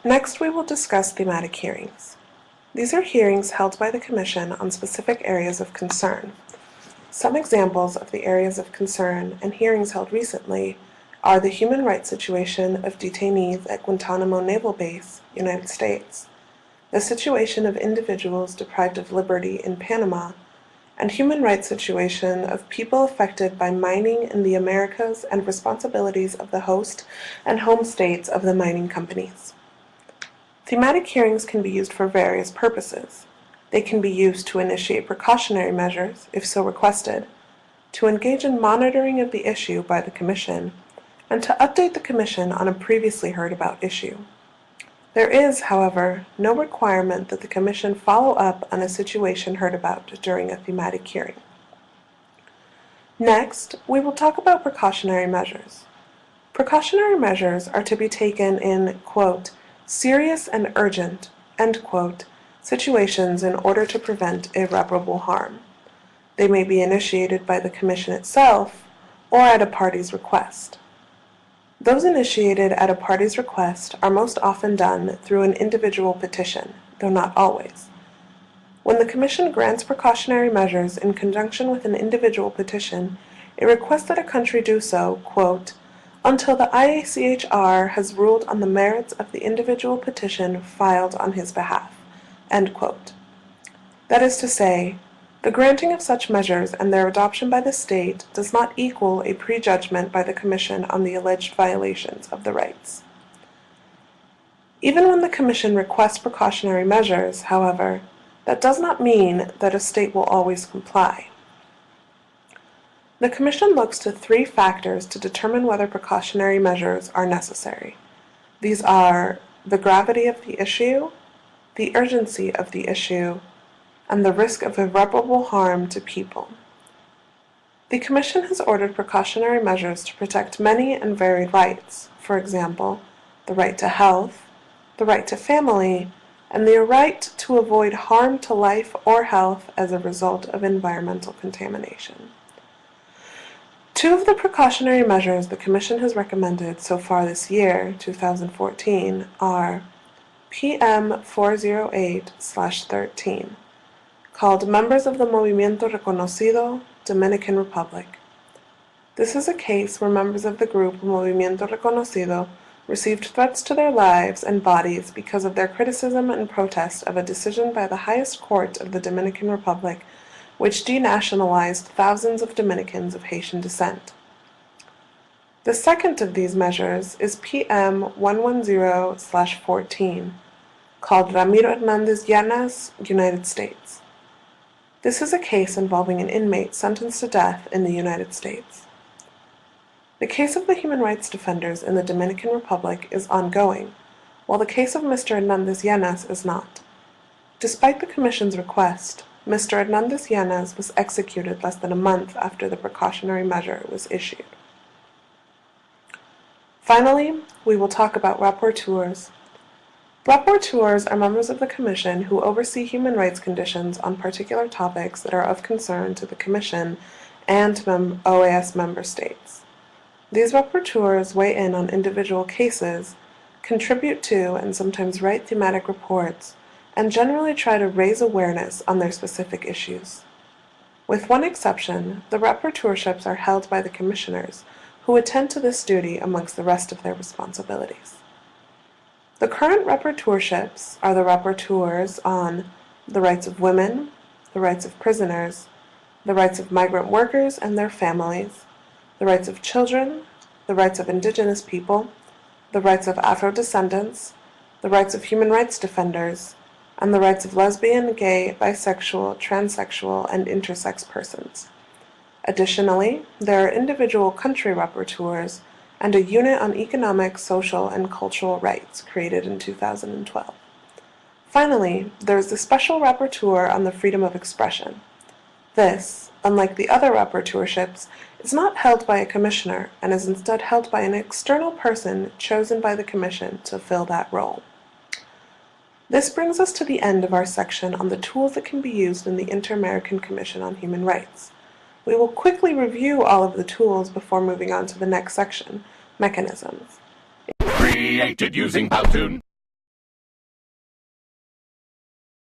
Next, we will discuss thematic hearings. These are hearings held by the Commission on specific areas of concern. Some examples of the areas of concern and hearings held recently are the human rights situation of detainees at Guantanamo Naval Base, United States, the situation of individuals deprived of liberty in Panama, and human rights situation of people affected by mining in the Americas and responsibilities of the host and home states of the mining companies. Thematic hearings can be used for various purposes. They can be used to initiate precautionary measures, if so requested, to engage in monitoring of the issue by the Commission, and to update the Commission on a previously heard about issue. There is, however, no requirement that the Commission follow up on a situation heard about during a thematic hearing. Next, we will talk about precautionary measures. Precautionary measures are to be taken in, quote, serious and urgent, end quote, situations in order to prevent irreparable harm. They may be initiated by the Commission itself or at a party's request. Those initiated at a party's request are most often done through an individual petition, though not always. When the Commission grants precautionary measures in conjunction with an individual petition, it requests that a country do so, quote, until the IACHR has ruled on the merits of the individual petition filed on his behalf, end quote. That is to say, the granting of such measures and their adoption by the state does not equal a prejudgment by the Commission on the alleged violations of the rights. Even when the Commission requests precautionary measures, however, that does not mean that a state will always comply. The Commission looks to three factors to determine whether precautionary measures are necessary. These are the gravity of the issue, the urgency of the issue, and the risk of irreparable harm to people. The Commission has ordered precautionary measures to protect many and varied rights, for example, the right to health, the right to family, and the right to avoid harm to life or health as a result of environmental contamination. Two of the precautionary measures the Commission has recommended so far this year, 2014, are PM 408/13, called Members of the Movimiento Reconocido, Dominican Republic. This is a case where members of the group Movimiento Reconocido received threats to their lives and bodies because of their criticism and protest of a decision by the highest court of the Dominican Republic which denationalized thousands of Dominicans of Haitian descent. The second of these measures is PM 110/14, called Ramiro Hernandez Llanas, United States. This is a case involving an inmate sentenced to death in the United States. The case of the human rights defenders in the Dominican Republic is ongoing, while the case of Mr. Hernandez Llanas is not. Despite the Commission's request, Mr. Hernandez Llanas was executed less than a month after the precautionary measure was issued. Finally, we will talk about rapporteurs. Rapporteurs are members of the Commission who oversee human rights conditions on particular topics that are of concern to the Commission and to OAS member states. These rapporteurs weigh in on individual cases, contribute to and sometimes write thematic reports, and generally try to raise awareness on their specific issues. With one exception, the rapporteurships are held by the commissioners, who attend to this duty amongst the rest of their responsibilities. The current rapporteurships are the rapporteurs on the rights of women, the rights of prisoners, the rights of migrant workers and their families, the rights of children, the rights of indigenous people, the rights of Afro-descendants, the rights of human rights defenders, and the rights of lesbian, gay, bisexual, transsexual, and intersex persons. Additionally, there are individual country rapporteurs and a unit on economic, social, and cultural rights created in 2012. Finally, there is the Special Rapporteur on the Freedom of Expression. This, unlike the other rapporteurships, is not held by a commissioner and is instead held by an external person chosen by the Commission to fill that role. This brings us to the end of our section on the tools that can be used in the Inter-American Commission on Human Rights. We will quickly review all of the tools before moving on to the next section, mechanisms. Created using Powtoon.